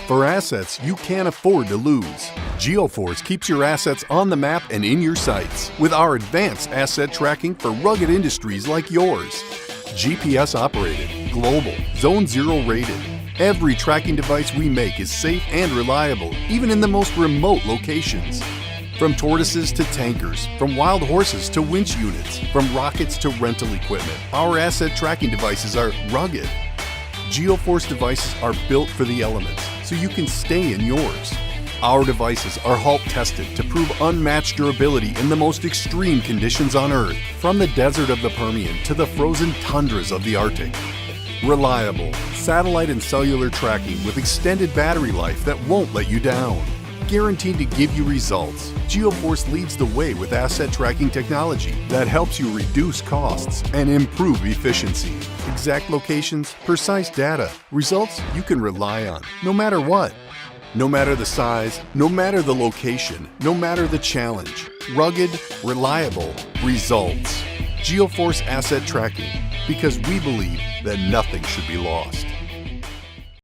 For assets you can't afford to lose, Geoforce keeps your assets on the map and in your sights with our advanced asset tracking for rugged industries like yours. GPS operated, global, Zone 0 rated. Every tracking device we make is safe and reliable, even in the most remote locations. From tortoises to tankers, from wild horses to winch units, from rockets to rental equipment, our asset tracking devices are rugged. Geoforce devices are built for the elements, so you can stay in yours. Our devices are Halt tested to prove unmatched durability in the most extreme conditions on Earth, from the desert of the Permian to the frozen tundras of the Arctic. Reliable, satellite and cellular tracking with extended battery life that won't let you down. Guaranteed to give you results, Geoforce leads the way with asset tracking technology that helps you reduce costs and improve efficiency. Exact locations, precise data, results you can rely on, no matter what. No matter the size, no matter the location, no matter the challenge. Rugged, reliable results. Geoforce Asset Tracking, because we believe that nothing should be lost.